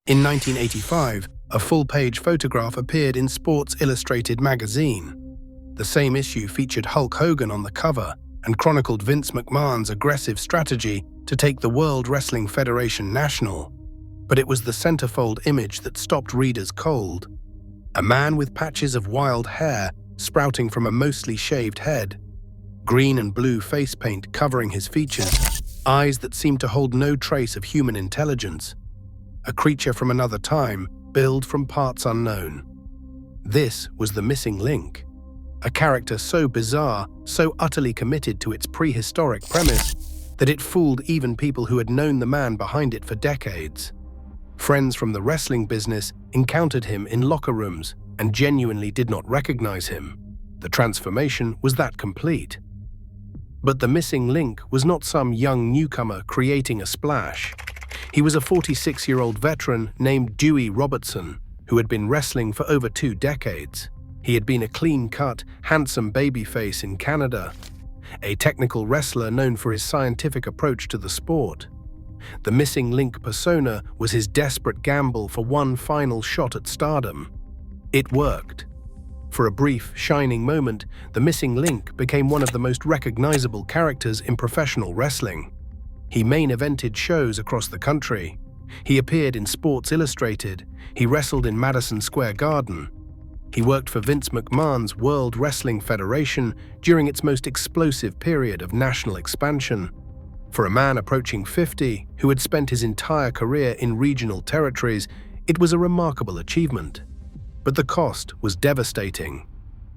In 1985, a full-page photograph appeared in Sports Illustrated magazine. The same issue featured Hulk Hogan on the cover and chronicled Vince McMahon's aggressive strategy to take the World Wrestling Federation national. But it was the centerfold image that stopped readers cold. A man with patches of wild hair sprouting from a mostly shaved head, green and blue face paint covering his features, eyes that seemed to hold no trace of human intelligence. A creature from another time, billed from parts unknown. This was the missing link. A character so bizarre, so utterly committed to its prehistoric premise, that it fooled even people who had known the man behind it for decades. Friends from the wrestling business encountered him in locker rooms and genuinely did not recognize him. The transformation was that complete. But the missing link was not some young newcomer creating a splash. He was a 46-year-old veteran named Dewey Robertson, who had been wrestling for over 2 decades. He had been a clean-cut, handsome babyface in Canada, a technical wrestler known for his scientific approach to the sport. The missing link persona was his desperate gamble for one final shot at stardom. It worked. For a brief, shining moment, the missing link became one of the most recognizable characters in professional wrestling. He main-evented shows across the country. He appeared in Sports Illustrated. He wrestled in Madison Square Garden. He worked for Vince McMahon's World Wrestling Federation during its most explosive period of national expansion. For a man approaching 50, who had spent his entire career in regional territories, it was a remarkable achievement. But the cost was devastating.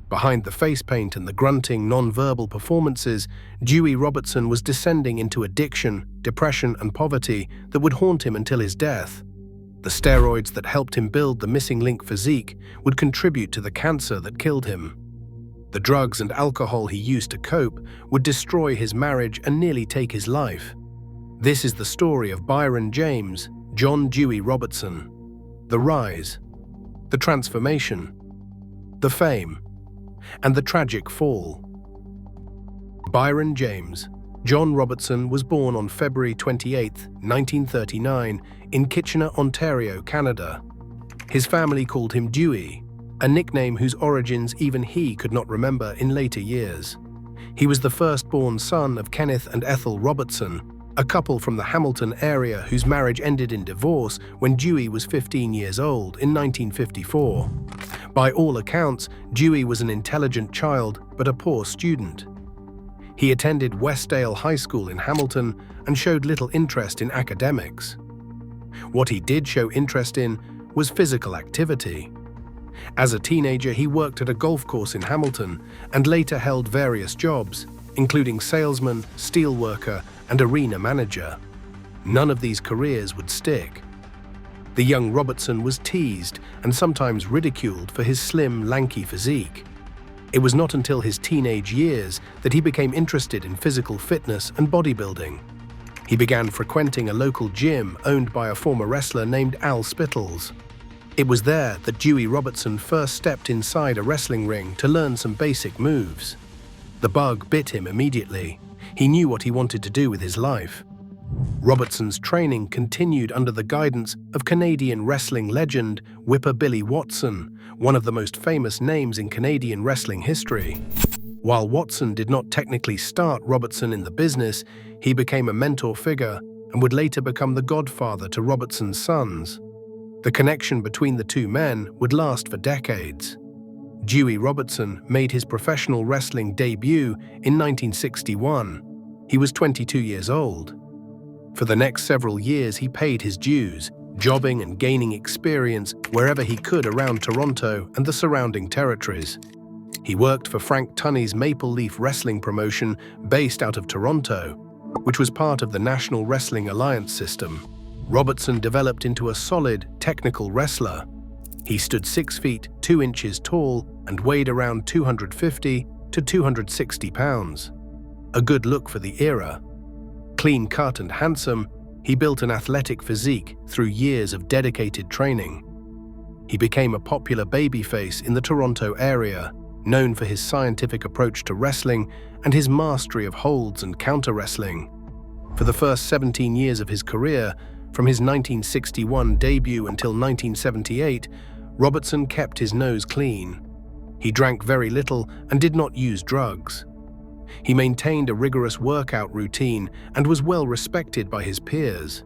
Behind the face paint and the grunting, non-verbal performances, Dewey Robertson was descending into addiction, depression, and poverty that would haunt him until his death. The steroids that helped him build the missing link physique would contribute to the cancer that killed him. The drugs and alcohol he used to cope would destroy his marriage and nearly take his life. This is the story of Byron James, John Dewey Robertson. The rise, the transformation, the fame, and the tragic fall. Byron James, John Robertson was born on February 28, 1939, in Kitchener, Ontario, Canada. His family called him Dewey, a nickname whose origins even he could not remember in later years. He was the firstborn son of Kenneth and Ethel Robertson, a couple from the Hamilton area whose marriage ended in divorce when Dewey was 15 years old in 1954. By all accounts, Dewey was an intelligent child but a poor student. He attended Westdale High School in Hamilton and showed little interest in academics. What he did show interest in was physical activity. As a teenager, he worked at a golf course in Hamilton and later held various jobs, including salesman, steelworker, and arena manager. None of these careers would stick. The young Robertson was teased and sometimes ridiculed for his slim, lanky physique. It was not until his teenage years that he became interested in physical fitness and bodybuilding. He began frequenting a local gym owned by a former wrestler named Al Spittles. It was there that Dewey Robertson first stepped inside a wrestling ring to learn some basic moves. The bug bit him immediately. He knew what he wanted to do with his life. Robertson's training continued under the guidance of Canadian wrestling legend Whipper Billy Watson, one of the most famous names in Canadian wrestling history. While Watson did not technically start Robertson in the business, he became a mentor figure and would later become the godfather to Robertson's sons. The connection between the two men would last for decades. Dewey Robertson made his professional wrestling debut in 1961. He was 22 years old. For the next several years, he paid his dues, jobbing and gaining experience wherever he could around Toronto and the surrounding territories. He worked for Frank Tunney's Maple Leaf Wrestling promotion based out of Toronto, which was part of the National Wrestling Alliance system. Robertson developed into a solid, technical wrestler. He stood 6 feet 2 inches tall and weighed around 250 to 260 pounds. A good look for the era. Clean-cut and handsome, he built an athletic physique through years of dedicated training. He became a popular babyface in the Toronto area, known for his scientific approach to wrestling and his mastery of holds and counter-wrestling. For the first 17 years of his career, From his 1961 debut until 1978, Robertson kept his nose clean. He drank very little and did not use drugs. He maintained a rigorous workout routine and was well respected by his peers.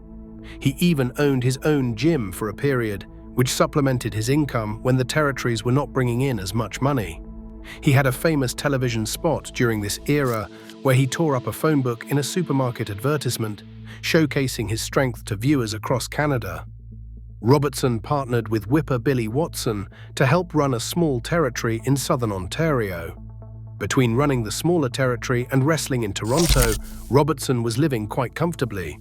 He even owned his own gym for a period, which supplemented his income when the territories were not bringing in as much money. He had a famous television spot during this era where he tore up a phone book in a supermarket advertisement, showcasing his strength to viewers across Canada. Robertson partnered with whipper Billy Watson to help run a small territory in southern Ontario. Between running the smaller territory and wrestling in Toronto, Robertson was living quite comfortably.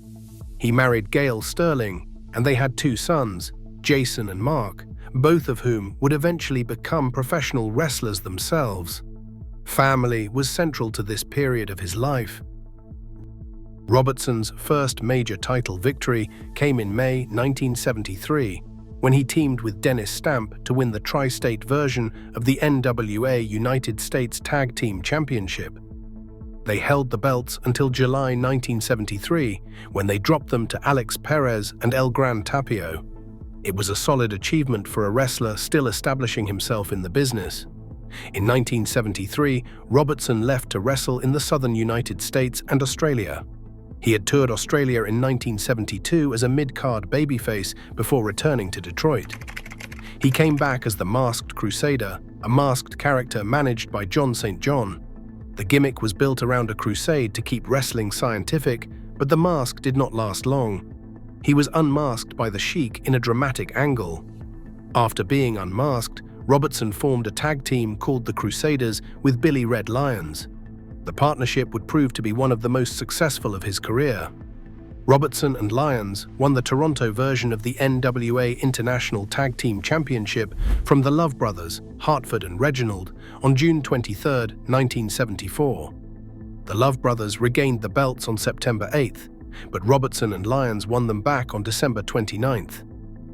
He married Gail Sterling, and they had 2 sons, Jason and Mark, both of whom would eventually become professional wrestlers themselves. Family was central to this period of his life. Robertson's first major title victory came in May 1973, when he teamed with Dennis Stamp to win the tri-state version of the NWA United States Tag Team Championship. They held the belts until July 1973, when they dropped them to Alex Perez and El Gran Tapio. It was a solid achievement for a wrestler still establishing himself in the business. In 1973, Robertson left to wrestle in the southern United States and Australia. He had toured Australia in 1972 as a mid-card babyface before returning to Detroit. He came back as the Masked Crusader, a masked character managed by John St. John. The gimmick was built around a crusade to keep wrestling scientific, but the mask did not last long. He was unmasked by the Sheik in a dramatic angle. After being unmasked, Robertson formed a tag team called the Crusaders with Billy Red Lions. The partnership would prove to be one of the most successful of his career. Robertson and Lyons won the Toronto version of the NWA International Tag Team Championship from the Love Brothers, Hartford and Reginald, on June 23, 1974. The Love Brothers regained the belts on September 8th, but Robertson and Lyons won them back on December 29th.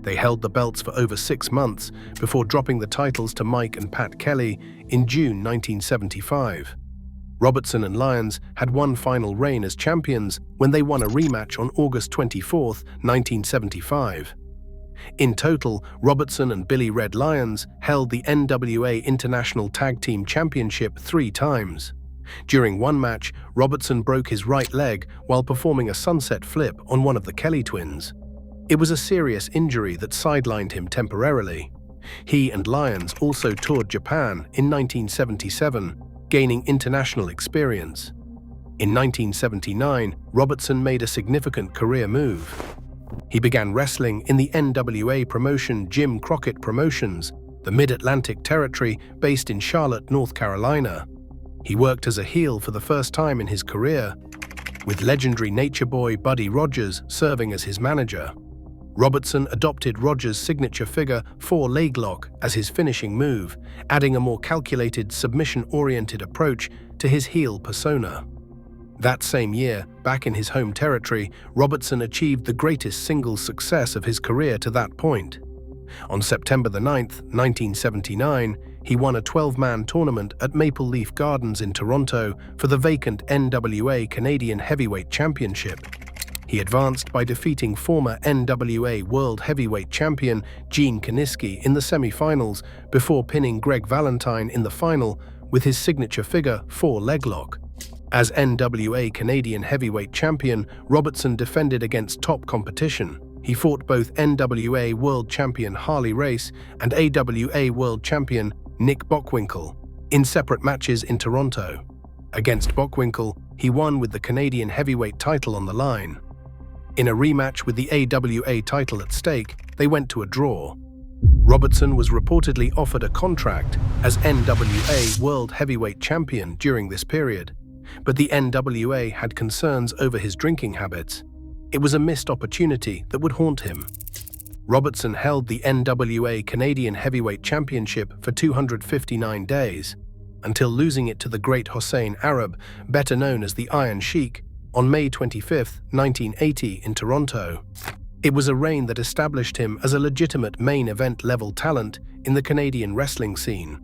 They held the belts for over 6 months before dropping the titles to Mike and Pat Kelly in June 1975. Robertson and Lyons had one final reign as champions when they won a rematch on August 24, 1975. In total, Robertson and Billy Red Lions held the NWA International Tag Team Championship 3 times. During one match, Robertson broke his right leg while performing a sunset flip on one of the Kelly twins. It was a serious injury that sidelined him temporarily. He and Lyons also toured Japan in 1977, gaining international experience. In 1979, Robertson made a significant career move. He began wrestling in the NWA promotion Jim Crockett Promotions, the Mid-Atlantic territory based in Charlotte, North Carolina. He worked as a heel for the first time in his career, with legendary Nature Boy Buddy Rogers serving as his manager. Robertson adopted Rogers' signature figure 4 leg lock as his finishing move, adding a more calculated, submission-oriented approach to his heel persona. That same year, back in his home territory, Robertson achieved the greatest singles success of his career to that point. On September 9, 1979, he won a 12-man tournament at Maple Leaf Gardens in Toronto for the vacant NWA Canadian Heavyweight Championship. He advanced by defeating former NWA World Heavyweight Champion Gene Kiniski in the semi-finals before pinning Greg Valentine in the final with his signature figure 4 leg lock. As NWA Canadian Heavyweight Champion, Robertson defended against top competition. He fought both NWA World Champion Harley Race and AWA World Champion Nick Bockwinkel in separate matches in Toronto. Against Bockwinkel, he won with the Canadian Heavyweight title on the line. In a rematch with the AWA title at stake, they went to a draw. Robertson was reportedly offered a contract as NWA World Heavyweight Champion during this period, but the NWA had concerns over his drinking habits. It was a missed opportunity that would haunt him. Robertson held the NWA Canadian Heavyweight Championship for 259 days, until losing it to the Great Hossein Arab, better known as the Iron Sheik, on May 25, 1980 in Toronto. It was a reign that established him as a legitimate main event level talent in the Canadian wrestling scene.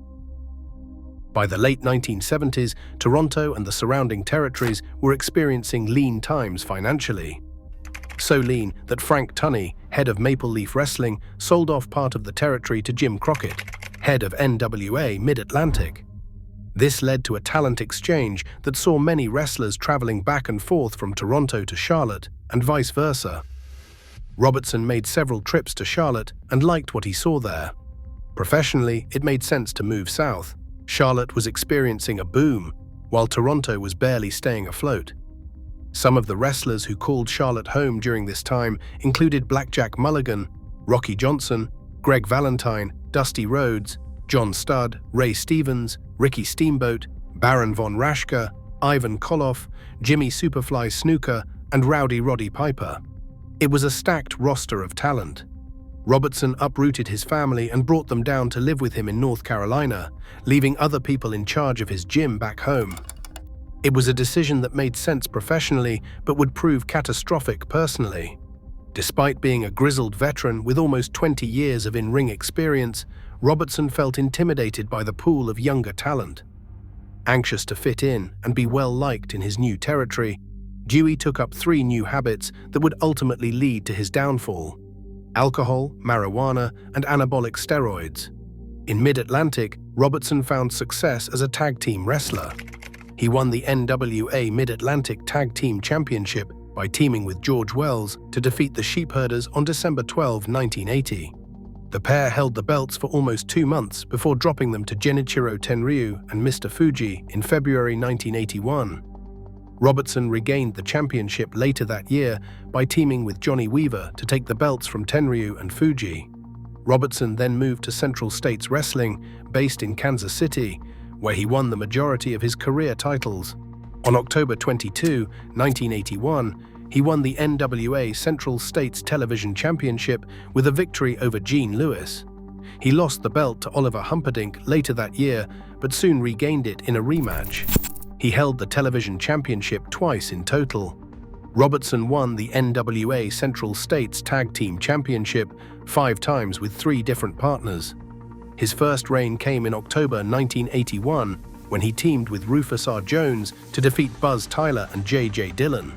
By the late 1970s, Toronto and the surrounding territories were experiencing lean times financially. So lean that Frank Tunney, head of Maple Leaf Wrestling, sold off part of the territory to Jim Crockett, head of NWA Mid-Atlantic. This led to a talent exchange that saw many wrestlers traveling back and forth from Toronto to Charlotte, and vice versa. Robertson made several trips to Charlotte and liked what he saw there. Professionally, it made sense to move south. Charlotte was experiencing a boom, while Toronto was barely staying afloat. Some of the wrestlers who called Charlotte home during this time included Blackjack Mulligan, Rocky Johnson, Greg Valentine, Dusty Rhodes, John Studd, Ray Stevens, Ricky Steamboat, Baron von Raschke, Ivan Koloff, Jimmy Superfly Snuka, and Rowdy Roddy Piper. It was a stacked roster of talent. Robertson uprooted his family and brought them down to live with him in North Carolina, leaving other people in charge of his gym back home. It was a decision that made sense professionally, but would prove catastrophic personally. Despite being a grizzled veteran with almost 20 years of in-ring experience, Robertson felt intimidated by the pool of younger talent. Anxious to fit in and be well-liked in his new territory, Dewey took up 3 new habits that would ultimately lead to his downfall: alcohol, marijuana, and anabolic steroids. In Mid-Atlantic, Robertson found success as a tag team wrestler. He won the NWA Mid-Atlantic Tag Team Championship by teaming with George Wells to defeat the Sheepherders on December 12, 1980. The pair held the belts for almost 2 months before dropping them to Genichiro Tenryu and Mr. Fuji in February 1981. Robertson regained the championship later that year by teaming with Johnny Weaver to take the belts from Tenryu and Fuji. Robertson then moved to Central States Wrestling, based in Kansas City, where he won the majority of his career titles. On October 22, 1981, he won the NWA Central States Television Championship with a victory over Gene Lewis. He lost the belt to Oliver Humperdinck later that year, but soon regained it in a rematch. He held the television championship twice in total. Robertson won the NWA Central States Tag Team Championship 5 times with 3 different partners. His first reign came in October 1981, when he teamed with Rufus R. Jones to defeat Buzz Tyler and J.J. Dillon.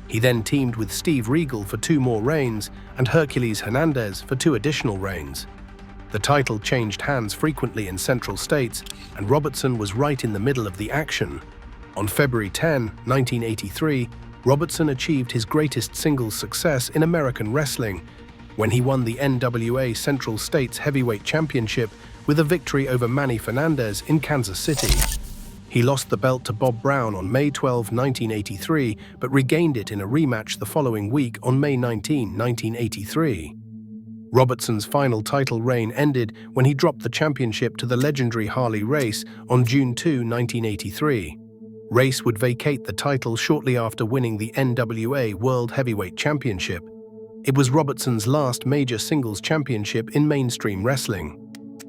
He then teamed with Steve Regal for 2 more reigns and Hercules Hernandez for 2 additional reigns. The title changed hands frequently in Central States, and Robertson was right in the middle of the action. On February 10, 1983, Robertson achieved his greatest singles success in American wrestling when he won the NWA Central States Heavyweight Championship with a victory over Manny Fernandez in Kansas City. He lost the belt to Bob Brown on May 12, 1983, but regained it in a rematch the following week on May 19, 1983. Robertson's final title reign ended when he dropped the championship to the legendary Harley Race on June 2, 1983. Race would vacate the title shortly after winning the NWA World Heavyweight Championship. It was Robertson's last major singles championship in mainstream wrestling.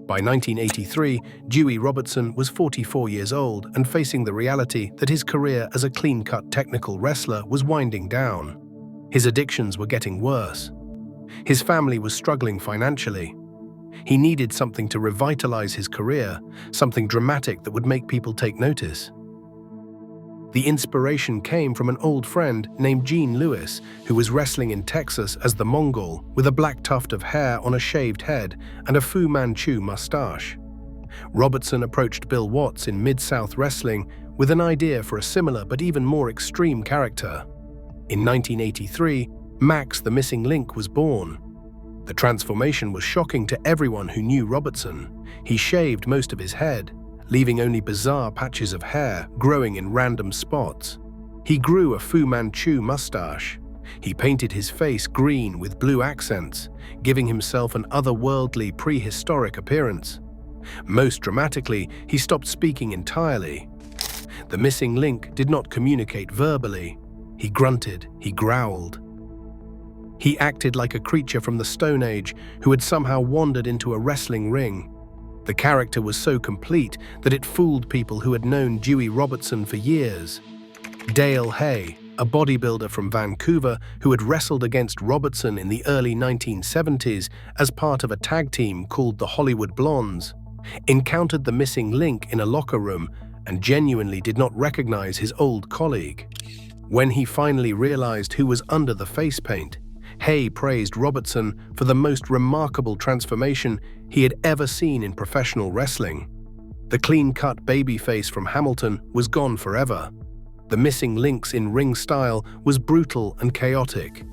By 1983, Dewey Robertson was 44 years old and facing the reality that his career as a clean-cut technical wrestler was winding down. His addictions were getting worse. His family was struggling financially. He needed something to revitalize his career, something dramatic that would make people take notice. The inspiration came from an old friend named Gene Lewis, who was wrestling in Texas as the Mongol, with a black tuft of hair on a shaved head and a Fu Manchu mustache. Robertson approached Bill Watts in Mid-South Wrestling with an idea for a similar but even more extreme character. In 1983, Max the Missing Link was born. The transformation was shocking to everyone who knew Robertson. He shaved most of his head, leaving only bizarre patches of hair growing in random spots. He grew a Fu Manchu mustache. He painted his face green with blue accents, giving himself an otherworldly prehistoric appearance. Most dramatically, he stopped speaking entirely. The missing link did not communicate verbally. He grunted, he growled. He acted like a creature from the Stone Age who had somehow wandered into a wrestling ring. The character was so complete that it fooled people who had known Dewey Robertson for years. Dale Hay, a bodybuilder from Vancouver who had wrestled against Robertson in the early 1970s as part of a tag team called the Hollywood Blondes, encountered the missing link in a locker room and genuinely did not recognize his old colleague. When he finally realized who was under the face paint, Hay praised Robertson for the most remarkable transformation he had ever seen in professional wrestling. The clean-cut babyface from Hamilton was gone forever. The missing links in ring style was brutal and chaotic.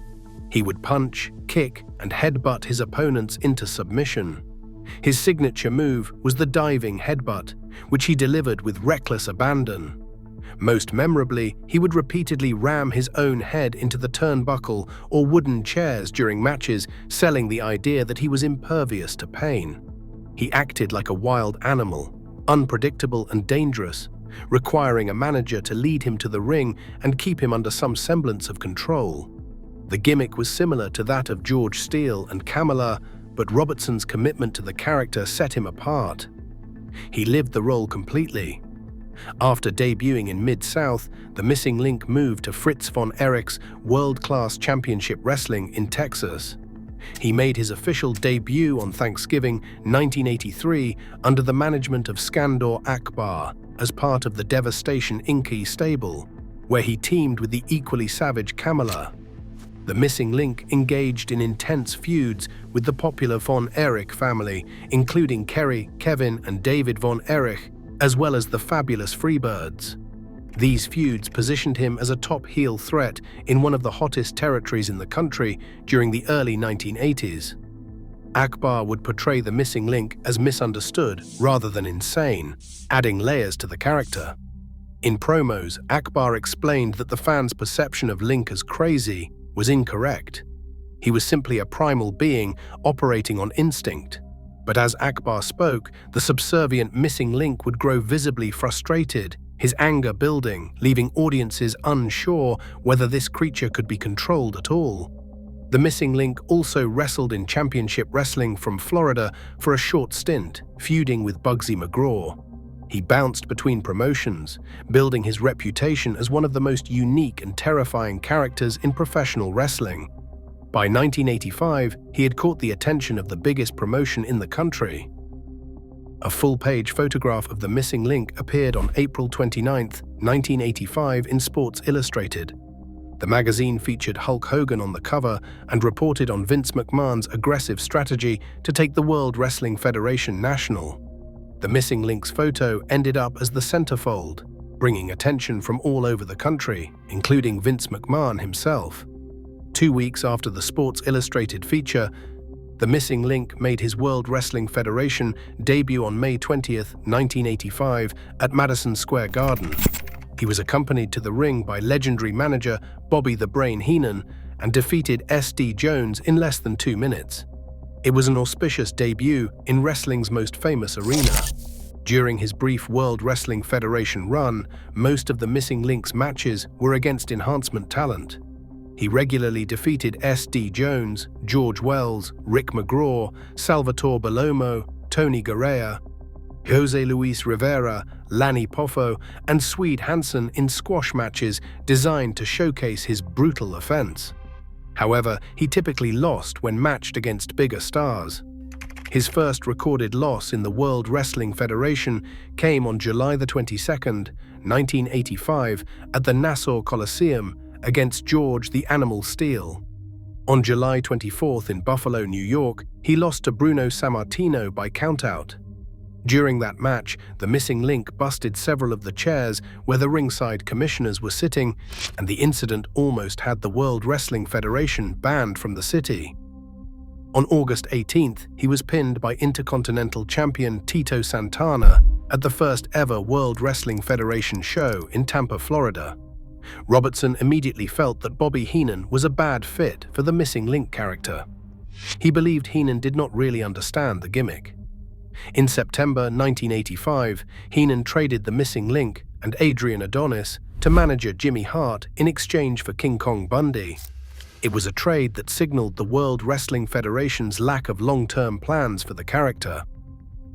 He would punch, kick, and headbutt his opponents into submission. His signature move was the diving headbutt, which he delivered with reckless abandon. Most memorably, he would repeatedly ram his own head into the turnbuckle or wooden chairs during matches, selling the idea that he was impervious to pain. He acted like a wild animal, unpredictable and dangerous, requiring a manager to lead him to the ring and keep him under some semblance of control. The gimmick was similar to that of George Steele and Kamala, but Robertson's commitment to the character set him apart. He lived the role completely. After debuting in Mid-South, the missing link moved to Fritz von Erich's World-Class Championship Wrestling in Texas. He made his official debut on Thanksgiving 1983 under the management of Skandor Akbar as part of the Devastation Inky stable, where he teamed with the equally savage Kamala. The missing link engaged in intense feuds with the popular von Erich family, including Kerry, Kevin, and David von Erich, as well as the fabulous Freebirds. These feuds positioned him as a top heel threat in one of the hottest territories in the country during the early 1980s. Akbar would portray the missing link as misunderstood rather than insane, adding layers to the character. In promos, Akbar explained that the fans' perception of Link as crazy was incorrect. He was simply a primal being operating on instinct. But as Akbar spoke, the subservient missing link would grow visibly frustrated, his anger building, leaving audiences unsure whether this creature could be controlled at all. The missing link also wrestled in championship wrestling from Florida for a short stint, feuding with Bugsy McGraw. He bounced between promotions, building his reputation as one of the most unique and terrifying characters in professional wrestling. By 1985, he had caught the attention of the biggest promotion in the country. A full-page photograph of the missing link appeared on April 29, 1985 in Sports Illustrated. The magazine featured Hulk Hogan on the cover and reported on Vince McMahon's aggressive strategy to take the World Wrestling Federation national. The missing link's photo ended up as the centerfold, bringing attention from all over the country, including Vince McMahon himself. 2 weeks after the Sports Illustrated feature, the missing link made his World Wrestling Federation debut on May 20, 1985 at Madison Square Garden. He was accompanied to the ring by legendary manager Bobby the Brain Heenan and defeated S.D. Jones in less than 2 minutes. It was an auspicious debut in wrestling's most famous arena. During his brief World Wrestling Federation run, most of the missing link's matches were against enhancement talent. He regularly defeated S.D. Jones, George Wells, Rick McGraw, Salvatore Bellomo, Tony Garea, Jose Luis Rivera, Lanny Poffo, and Swede Hansen in squash matches designed to showcase his brutal offense. However, he typically lost when matched against bigger stars. His first recorded loss in the World Wrestling Federation came on July 22, 1985, at the Nassau Coliseum against George the Animal Steele. On July 24 in Buffalo, New York, he lost to Bruno Sammartino by countout. During that match, the missing link busted several of the chairs where the ringside commissioners were sitting, and the incident almost had the World Wrestling Federation banned from the city. On August 18th, he was pinned by Intercontinental Champion Tito Santana at the first ever World Wrestling Federation show in Tampa, Florida. Robertson immediately felt that Bobby Heenan was a bad fit for the missing link character. He believed Heenan did not really understand the gimmick. In September 1985, Heenan traded the missing link and Adrian Adonis to manager Jimmy Hart in exchange for King Kong Bundy. It was a trade that signaled the World Wrestling Federation's lack of long-term plans for the character.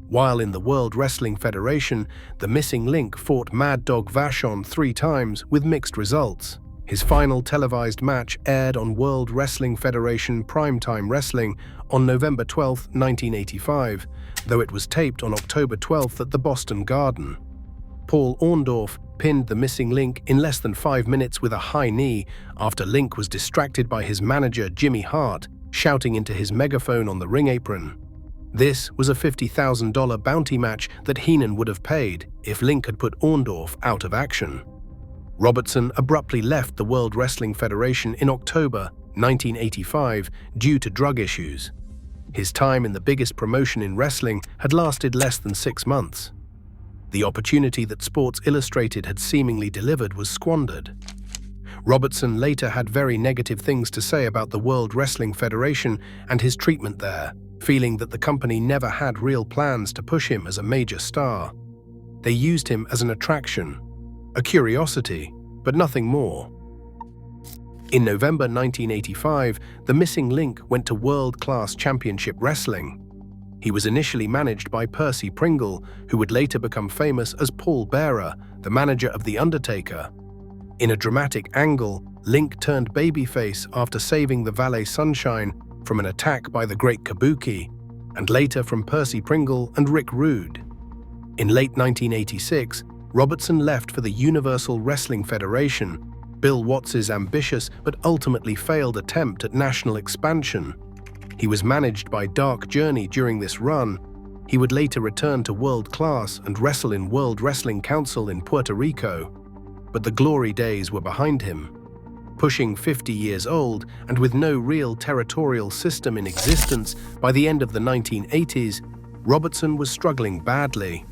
While in the World Wrestling Federation, the missing link fought Mad Dog Vachon 3 times with mixed results. His final televised match aired on World Wrestling Federation Primetime Wrestling on November 12, 1985, though it was taped on October 12 at the Boston Garden. Paul Orndorff, pinned the missing Link in less than 5 minutes with a high knee after Link was distracted by his manager Jimmy Hart shouting into his megaphone on the ring apron. This was a $50,000 bounty match that Heenan would have paid if Link had put Orndorff out of action. Robertson abruptly left the World Wrestling Federation in October 1985 due to drug issues. His time in the biggest promotion in wrestling had lasted less than 6 months. The opportunity that Sports Illustrated had seemingly delivered was squandered. Robertson later had very negative things to say about the World Wrestling Federation and his treatment there, feeling that the company never had real plans to push him as a major star. They used him as an attraction, a curiosity, but nothing more. In November 1985, the missing Link went to World Class Championship Wrestling. He was initially managed by Percy Pringle, who would later become famous as Paul Bearer, the manager of The Undertaker. In a dramatic angle, Link turned babyface after saving the Valet Sunshine from an attack by the Great Kabuki, and later from Percy Pringle and Rick Rude. In late 1986, Robertson left for the Universal Wrestling Federation, Bill Watts's ambitious but ultimately failed attempt at national expansion. He was managed by Dark Journey during this run. He would later return to World Class and wrestle in World Wrestling Council in Puerto Rico. But the glory days were behind him. Pushing 50 years old and with no real territorial system in existence by the end of the 1980s, Robertson was struggling badly.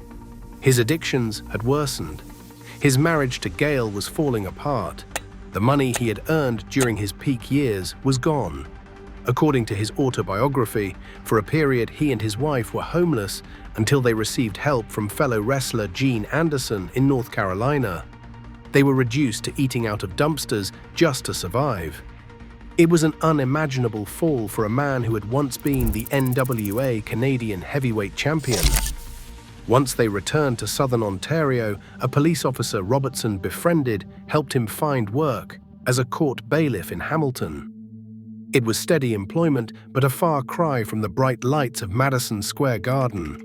His addictions had worsened. His marriage to Gail was falling apart. The money he had earned during his peak years was gone. According to his autobiography, for a period he and his wife were homeless until they received help from fellow wrestler Gene Anderson in North Carolina. They were reduced to eating out of dumpsters just to survive. It was an unimaginable fall for a man who had once been the NWA Canadian heavyweight champion. Once they returned to Southern Ontario, a police officer Robertson befriended helped him find work as a court bailiff in Hamilton. It was steady employment, but a far cry from the bright lights of Madison Square Garden.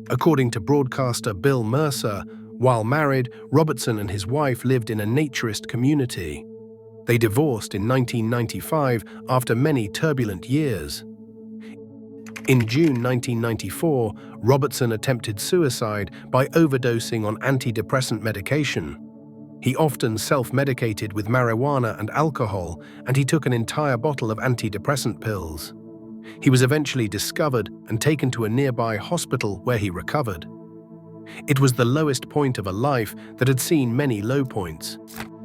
According to broadcaster Bill Mercer, while married, Robertson and his wife lived in a naturist community. They divorced in 1995 after many turbulent years. In June 1994, Robertson attempted suicide by overdosing on antidepressant medication. He often self-medicated with marijuana and alcohol, and he took an entire bottle of antidepressant pills. He was eventually discovered and taken to a nearby hospital where he recovered. It was the lowest point of a life that had seen many low points.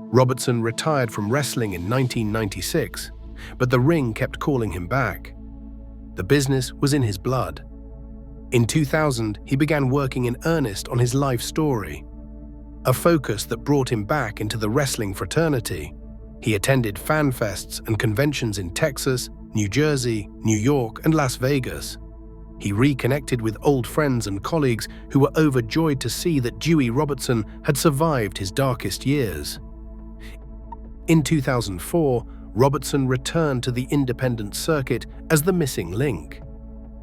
Robertson retired from wrestling in 1996, but the ring kept calling him back. The business was in his blood. In 2000, he began working in earnest on his life story, a focus that brought him back into the wrestling fraternity. He attended fan fests and conventions in Texas, New Jersey, New York, and Las Vegas. He reconnected with old friends and colleagues who were overjoyed to see that Dewey Robertson had survived his darkest years. In 2004, Robertson returned to the independent circuit as the missing Link.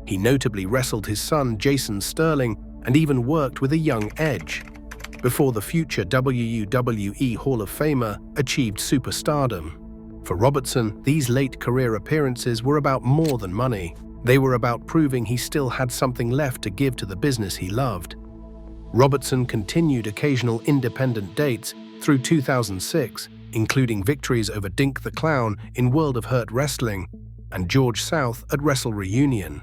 He notably wrestled his son Jason Sterling and even worked with a young Edge, before the future WWE Hall of Famer achieved superstardom. For Robertson, these late career appearances were about more than money. They were about proving he still had something left to give to the business he loved. Robertson continued occasional independent dates through 2006, including victories over Dink the Clown in World of Hurt Wrestling and George South at Wrestle Reunion.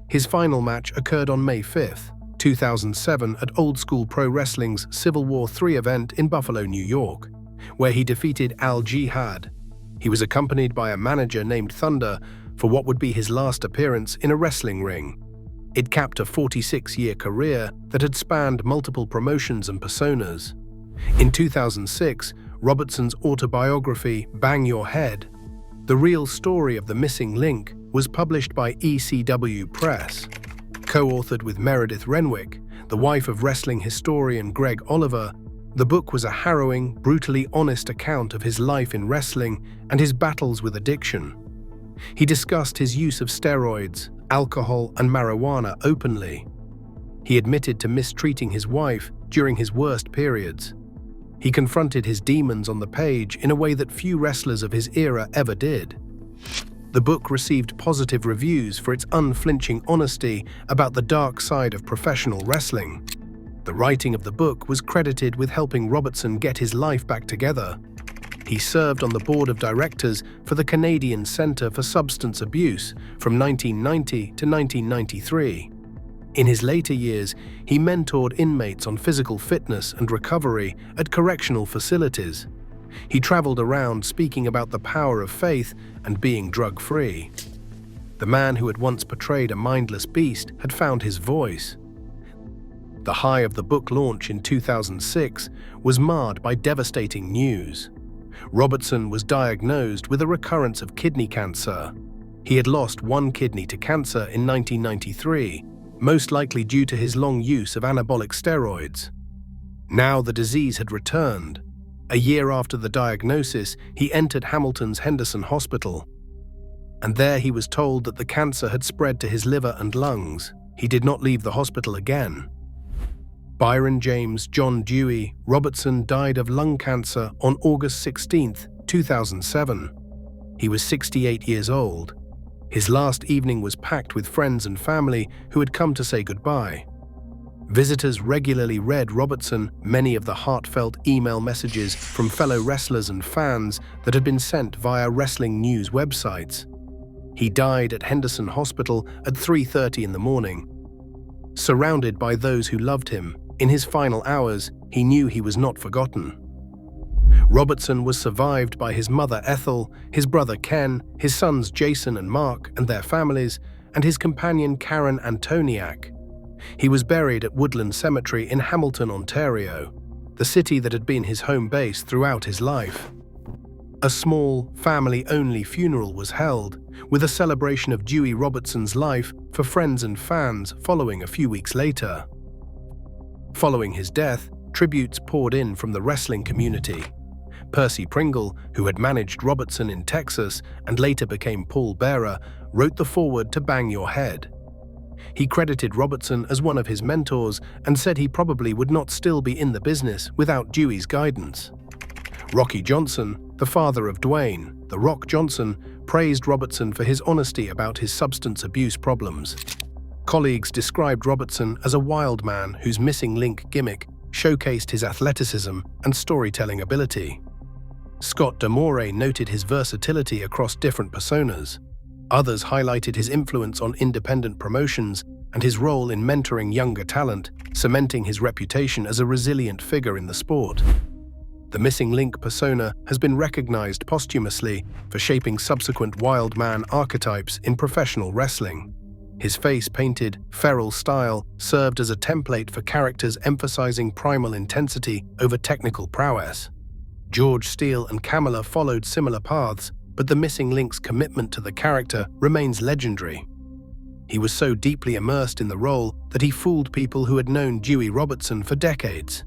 His final match occurred on May 5, 2007 at Old School Pro Wrestling's Civil War III event in Buffalo, New York, where he defeated Al Jihad. He was accompanied by a manager named Thunder for what would be his last appearance in a wrestling ring. It capped a 46-year career that had spanned multiple promotions and personas. In 2006, Robertson's autobiography, Bang Your Head, The Real Story of the Missing Link, was published by ECW Press. Co-authored with Meredith Renwick, the wife of wrestling historian Greg Oliver, the book was a harrowing, brutally honest account of his life in wrestling and his battles with addiction. He discussed his use of steroids, alcohol, and marijuana openly. He admitted to mistreating his wife during his worst periods. He confronted his demons on the page in a way that few wrestlers of his era ever did. The book received positive reviews for its unflinching honesty about the dark side of professional wrestling. The writing of the book was credited with helping Robertson get his life back together. He served on the board of directors for the Canadian Centre for Substance Abuse from 1990 to 1993. In his later years, he mentored inmates on physical fitness and recovery at correctional facilities. He traveled around speaking about the power of faith and being drug-free. The man who had once portrayed a mindless beast had found his voice. The high of the book launch in 2006 was marred by devastating news. Robertson was diagnosed with a recurrence of kidney cancer. He had lost one kidney to cancer in 1993, most likely due to his long use of anabolic steroids. Now the disease had returned. A year after the diagnosis, he entered Hamilton's Henderson Hospital. And there he was told that the cancer had spread to his liver and lungs. He did not leave the hospital again. Byron James John Dewey Robertson died of lung cancer on August 16, 2007. He was 68 years old. His last evening was packed with friends and family who had come to say goodbye. Visitors regularly read Robertson many of the heartfelt email messages from fellow wrestlers and fans that had been sent via wrestling news websites. He died at Henderson Hospital at 3:30 in the morning. Surrounded by those who loved him, in his final hours, he knew he was not forgotten. Robertson was survived by his mother Ethel, his brother Ken, his sons Jason and Mark and their families, and his companion Karen Antoniak. He was buried at Woodland Cemetery in Hamilton, Ontario, the city that had been his home base throughout his life. A small, family-only funeral was held, with a celebration of Dewey Robertson's life for friends and fans following a few weeks later. Following his death, tributes poured in from the wrestling community. Percy Pringle, who had managed Robertson in Texas and later became pallbearer, wrote the foreword to Bang Your Head. He credited Robertson as one of his mentors and said he probably would not still be in the business without Dewey's guidance. Rocky Johnson, the father of Dwayne, "The Rock" Johnson, praised Robertson for his honesty about his substance abuse problems. Colleagues described Robertson as a wild man whose missing link gimmick showcased his athleticism and storytelling ability. Scott D'Amore noted his versatility across different personas. Others highlighted his influence on independent promotions and his role in mentoring younger talent, cementing his reputation as a resilient figure in the sport. The missing link persona has been recognized posthumously for shaping subsequent wild man archetypes in professional wrestling. His face-painted, feral style served as a template for characters emphasizing primal intensity over technical prowess. George Steele and Kamala followed similar paths, but the missing link's commitment to the character remains legendary. He was so deeply immersed in the role that he fooled people who had known Dewey Robertson for decades.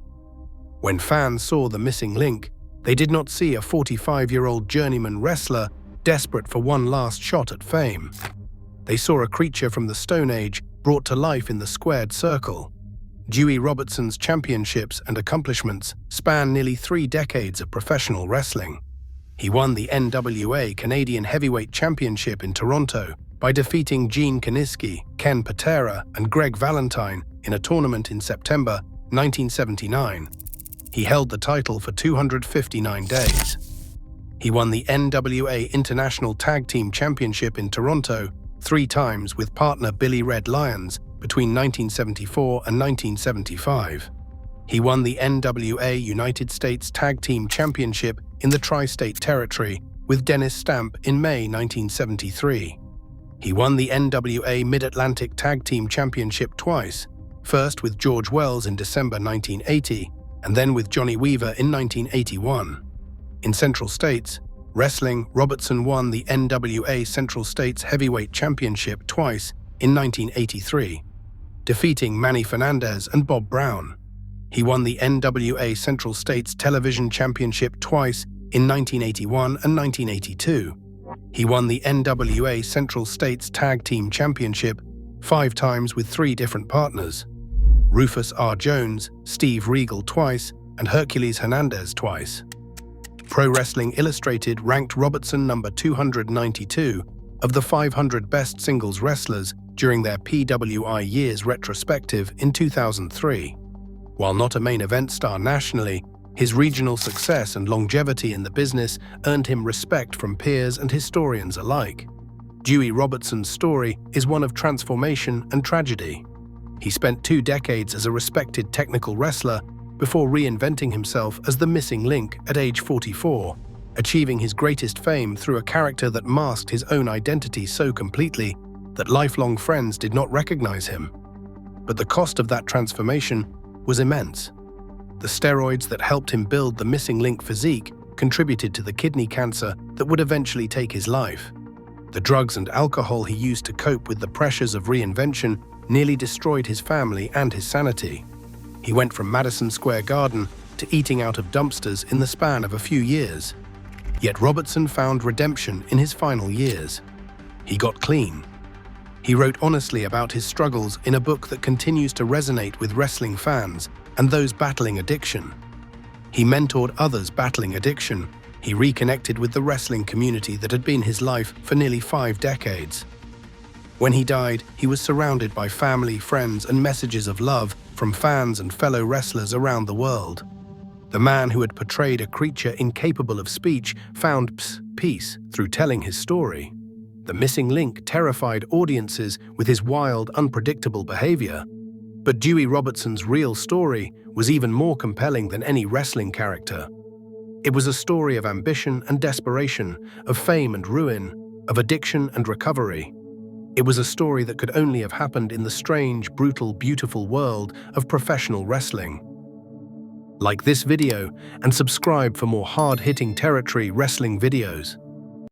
When fans saw the missing link, they did not see a 45-year-old journeyman wrestler desperate for one last shot at fame. They saw a creature from the Stone Age brought to life in the squared circle. Dewey Robertson's championships and accomplishments span nearly 3 decades of professional wrestling. He won the NWA Canadian Heavyweight Championship in Toronto by defeating Gene Kiniski, Ken Patera, and Greg Valentine in a tournament in September 1979. He held the title for 259 days. He won the NWA International Tag Team Championship in Toronto 3 times with partner Billy Red Lyons between 1974 and 1975. He won the NWA United States Tag Team Championship in the Tri-State Territory with Dennis Stamp in May 1973. He won the NWA Mid-Atlantic Tag Team Championship twice, first with George Wells in December 1980 and then with Johnny Weaver in 1981. In Central States Wrestling, Robertson won the NWA Central States Heavyweight Championship twice in 1983, defeating Manny Fernandez and Bob Brown. He won the NWA Central States Television Championship twice in 1981 and 1982. He won the NWA Central States Tag Team Championship 5 times with 3 different partners: Rufus R. Jones, Steve Regal twice, and Hercules Hernandez twice. Pro Wrestling Illustrated ranked Robertson number 292 of the 500 best singles wrestlers during their PWI Years retrospective in 2003. While not a main event star nationally, his regional success and longevity in the business earned him respect from peers and historians alike. Dewey Robertson's story is one of transformation and tragedy. He spent 2 decades as a respected technical wrestler before reinventing himself as the missing link at age 44, achieving his greatest fame through a character that masked his own identity so completely that lifelong friends did not recognize him. But the cost of that transformation was immense. The steroids that helped him build the missing link physique contributed to the kidney cancer that would eventually take his life. The drugs and alcohol he used to cope with the pressures of reinvention nearly destroyed his family and his sanity. He went from Madison Square Garden to eating out of dumpsters in the span of a few years. Yet Robertson found redemption in his final years. He got clean. He wrote honestly about his struggles in a book that continues to resonate with wrestling fans and those battling addiction. He mentored others battling addiction. He reconnected with the wrestling community that had been his life for nearly 5 decades. When he died, he was surrounded by family, friends, and messages of love from fans and fellow wrestlers around the world. The man who had portrayed a creature incapable of speech found peace through telling his story. The missing link terrified audiences with his wild, unpredictable behavior. But Dewey Robertson's real story was even more compelling than any wrestling character. It was a story of ambition and desperation, of fame and ruin, of addiction and recovery. It was a story that could only have happened in the strange, brutal, beautiful world of professional wrestling. Like this video and subscribe for more hard-hitting territory wrestling videos.